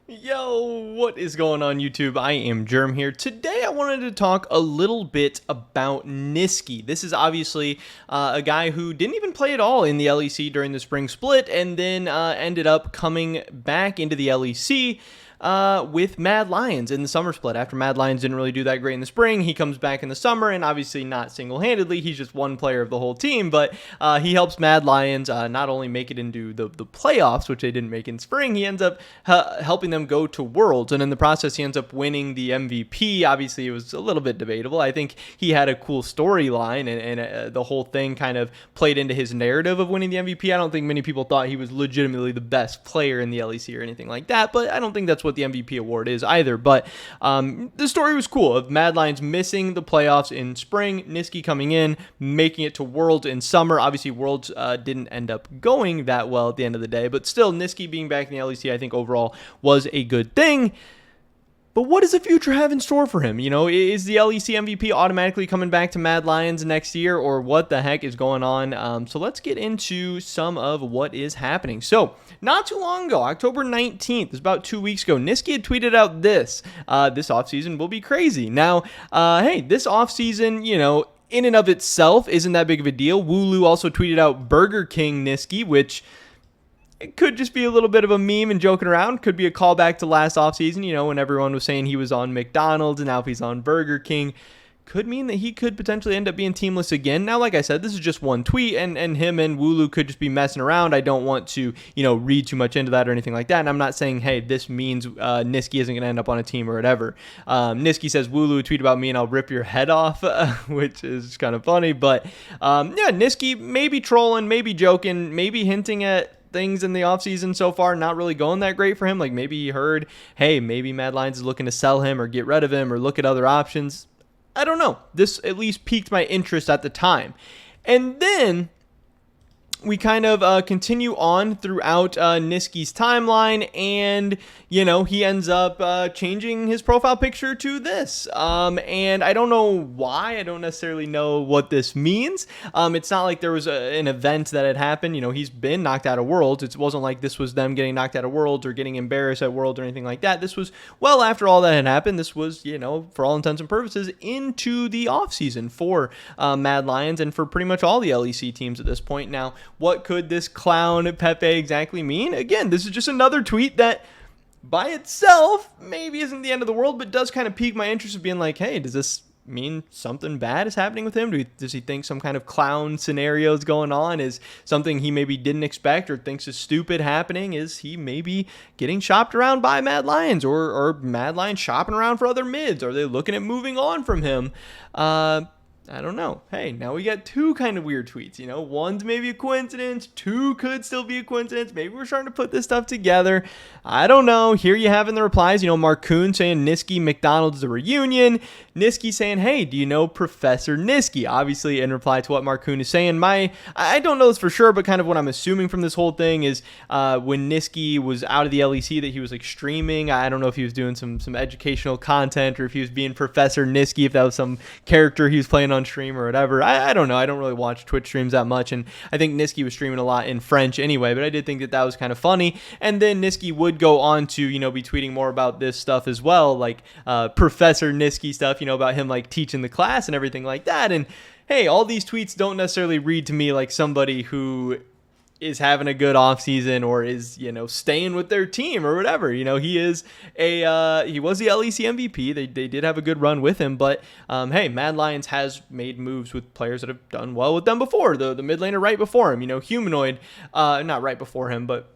Yo, what is going on YouTube? I am Germ here. Today I wanted to talk a little bit about Nisqy. This is obviously a guy who didn't even play at all in the LEC during the spring split and then ended up coming back into the LEC with Mad Lions in the summer split. After Mad Lions didn't really do that great in the spring, he comes back in the summer, and obviously not single-handedly, he's just one player of the whole team, but he helps Mad Lions not only make it into the playoffs, which they didn't make in spring, he ends up helping them go to Worlds, and in the process, he ends up winning the MVP. Obviously, it was a little bit debatable. I think he had a cool storyline, and the whole thing kind of played into his narrative of winning the MVP. I don't think many people thought he was legitimately the best player in the LEC or anything like that, but I don't think that's what the MVP award is either. But the story was cool of Mad Lions missing the playoffs in spring, Nisqy coming in, making it to Worlds in summer. Obviously, Worlds didn't end up going that well at the end of the day, but still, Nisqy being back in the LEC, I think overall was a good thing. But what does the future have in store for him? You know, is the LEC MVP automatically coming back to Mad Lions next year, or what the heck is going on? So let's get into some of what is happening. So not too long ago, October 19th, it's about 2 weeks ago, Nisqy had tweeted out this offseason will be crazy. Now, hey, this offseason, you know, in and of itself isn't that big of a deal. Wooloo also tweeted out Burger King Nisqy, which it could just be a little bit of a meme and joking around. Could be a callback to last offseason, you know, when everyone was saying he was on McDonald's and now if he's on Burger King. Could mean that he could potentially end up being teamless again. Now, like I said, this is just one tweet, and him and Wooloo could just be messing around. I don't want to, you know, read too much into that or anything like that. And I'm not saying, hey, this means Nisqy isn't going to end up on a team or whatever. Nisqy says, Wooloo, tweet about me and I'll rip your head off, which is kind of funny. But, yeah, Nisqy maybe trolling, maybe joking, maybe hinting at things in the offseason so far not really going that great for him. Like maybe he heard, hey, maybe Mad Lions is looking to sell him or get rid of him or look at other options. I don't know. This at least piqued my interest at the time. And then we kind of continue on throughout Nisqy's timeline, and, you know, he ends up changing his profile picture to this. And I don't know why. I don't necessarily know what this means. It's not like there was an event that had happened. You know, he's been knocked out of Worlds. It wasn't like this was them getting knocked out of Worlds or getting embarrassed at Worlds or anything like that. This was well after all that had happened. This was, you know, for all intents and purposes, into the offseason for Mad Lions and for pretty much all the LEC teams at this point. Now, what could this clown Pepe exactly mean? Again, this is just another tweet that by itself maybe isn't the end of the world, but does kind of pique my interest of being like, hey, does this mean something bad is happening with him? Does he think some kind of clown scenario is going on? Is something he maybe didn't expect or thinks is stupid happening? Is he maybe getting shopped around by Mad Lions or Mad Lions shopping around for other mids? Are they looking at moving on from him? I don't know. Hey, now we got two kind of weird tweets. You know, one's maybe a coincidence. Two could still be a coincidence. Maybe we're starting to put this stuff together. I don't know. Here you have in the replies, you know, Marcoon saying Nisqy, McDonald's, the reunion. Nisqy saying, hey, do you know Professor Nisqy? Obviously, in reply to what Marcoon is saying. I don't know this for sure, but kind of what I'm assuming from this whole thing is when Nisqy was out of the LEC that he was like streaming. I don't know if he was doing some educational content or if he was being Professor Nisqy, if that was some character he was playing on stream or whatever. I don't know. I don't really watch Twitch streams that much, and I think Nisqy was streaming a lot in French anyway, but I did think that was kind of funny. And then Nisqy would go on to, you know, be tweeting more about this stuff as well, like Professor Nisqy stuff, you know, about him like teaching the class and everything like that. And hey, all these tweets don't necessarily read to me like somebody who is having a good offseason or is, you know, staying with their team or whatever. You know, he was the LEC MVP. They did have a good run with him, but hey, Mad Lions has made moves with players that have done well with them before. The mid laner right before him, you know, Humanoid, not right before him, but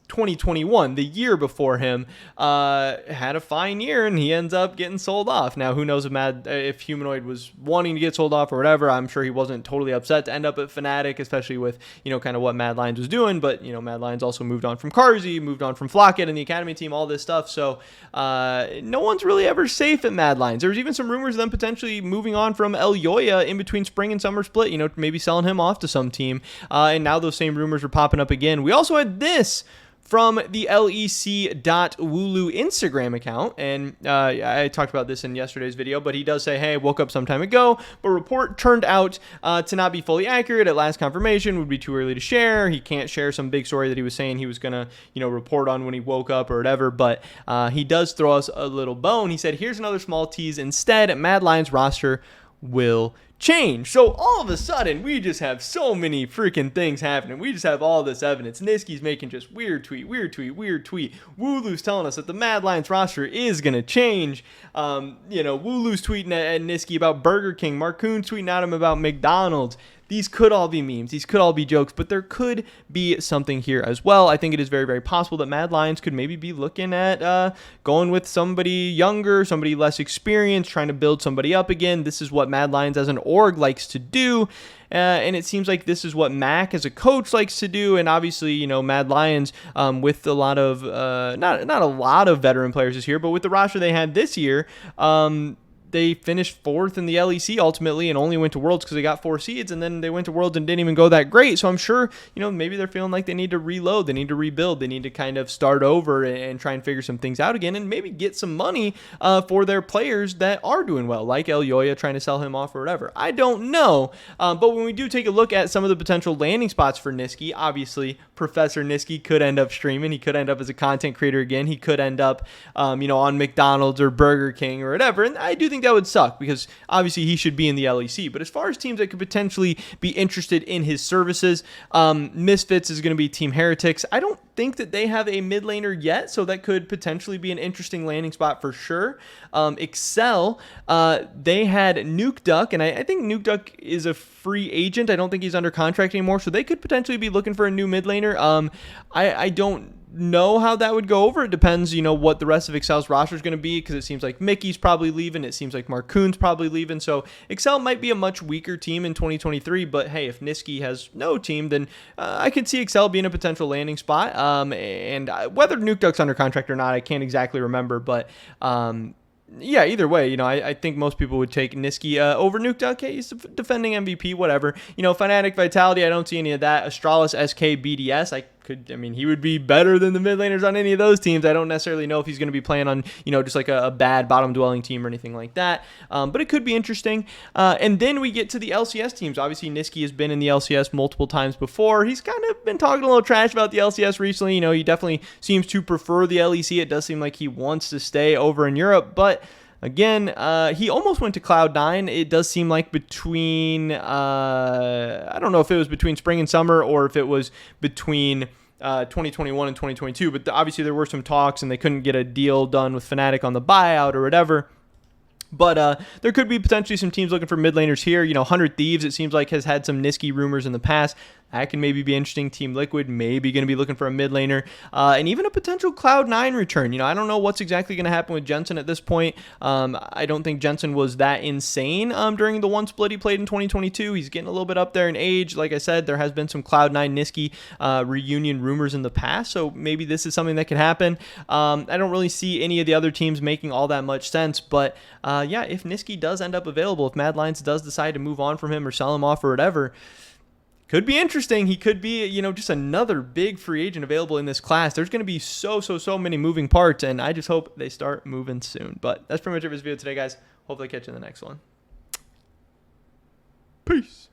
2021, the year before him, had a fine year, and he ends up getting sold off. Now, who knows if Humanoid was wanting to get sold off or whatever. I'm sure he wasn't totally upset to end up at Fnatic, especially with, you know, kind of what Mad Lions was doing. But, you know, Mad Lions also moved on from Carzzy, moved on from Flocket and the Academy team, all this stuff. So no one's really ever safe at Mad Lions. There's even some rumors of them potentially moving on from El Yoya in between spring and summer split, you know, maybe selling him off to some team. And now those same rumors are popping up again. We also had this from the lec.wooloo Instagram account, and I talked about this in yesterday's video, but he does say, hey, woke up some time ago, but report turned out to not be fully accurate. At last confirmation, would be too early to share. He can't share some big story that he was saying he was going to, report on when he woke up or whatever, but he does throw us a little bone. He said, here's another small tease. Instead, Mad Lions roster will change. So all of a sudden, we just have so many freaking things happening. We just have all this evidence. Nisqy's making just weird tweet. Wooloo's telling us that the Mad Lions roster is going to change. Wooloo's tweeting at Nisqy about Burger King. Marcoon's tweeting at him about McDonald's. These could all be memes. These could all be jokes, but there could be something here as well. I think it is very, very possible that Mad Lions could maybe be looking at going with somebody younger, somebody less experienced, trying to build somebody up again. This is what Mad Lions as an org likes to do. And it seems like this is what Mac as a coach likes to do. And obviously, Mad Lions with a lot of, not a lot of veteran players this year, but with the roster they had this year, they finished 4th in the LEC ultimately and only went to Worlds because they got 4 seeds, and then they went to Worlds and didn't even go that great. So I'm sure, maybe they're feeling like they need to reload, they need to rebuild, they need to kind of start over and try and figure some things out again and maybe get some money for their players that are doing well, like El Yoya trying to sell him off or whatever. I don't know. But when we do take a look at some of the potential landing spots for Nisqy, obviously Professor Nisqy could end up streaming. He could end up as a content creator again. He could end up, on McDonald's or Burger King or whatever. And I do think that would suck because obviously he should be in the LEC. But as far as teams that could potentially be interested in his services, Misfits is going to be Team Heretics. I don't think that they have a mid laner yet, so that could potentially be an interesting landing spot for sure. Excel, they had Nuke Duck, and I think Nuke Duck is a free agent. I don't think he's under contract anymore, so they could potentially be looking for a new mid laner. I don't know how that would go over. It depends, what the rest of Excel's roster is going to be, because it seems like Mickey's probably leaving. It seems like Marcoon's probably leaving. So Excel might be a much weaker team in 2023. But hey, if Nisqy has no team, then I could see Excel being a potential landing spot. And whether Nuke Duck's under contract or not, I can't exactly remember. But yeah, either way, I think most people would take Nisqy over Nuke Duck. Hey, he's defending MVP, whatever. Fnatic, Vitality, I don't see any of that. Astralis, SK, BDS, he would be better than the mid laners on any of those teams. I don't necessarily know if he's going to be playing on, just like a bad bottom dwelling team or anything like that. But it could be interesting. And then we get to the LCS teams. Obviously, Nisqy has been in the LCS multiple times before. He's kind of been talking a little trash about the LCS recently. He definitely seems to prefer the LEC. It does seem like he wants to stay over in Europe, but again, he almost went to Cloud9. It does seem like between, I don't know if it was between spring and summer or if it was between 2021 and 2022, but obviously there were some talks and they couldn't get a deal done with Fnatic on the buyout or whatever. But there could be potentially some teams looking for mid laners here. 100 Thieves, it seems like, has had some Nisqy rumors in the past. That can maybe be interesting. Team Liquid maybe going to be looking for a mid laner. And even a potential Cloud9 return. I don't know what's exactly going to happen with Jensen at this point. I don't think Jensen was that insane during the one split he played in 2022. He's getting a little bit up there in age. Like I said, there has been some Cloud9 Nisqy reunion rumors in the past. So maybe this is something that could happen. I don't really see any of the other teams making all that much sense. But yeah, if Nisqy does end up available, if Mad Lions does decide to move on from him or sell him off or whatever, could be interesting. He could be, just another big free agent available in this class. There's going to be so many moving parts, and I just hope they start moving soon. But that's pretty much it for this video today, guys. Hopefully catch you in the next one. Peace.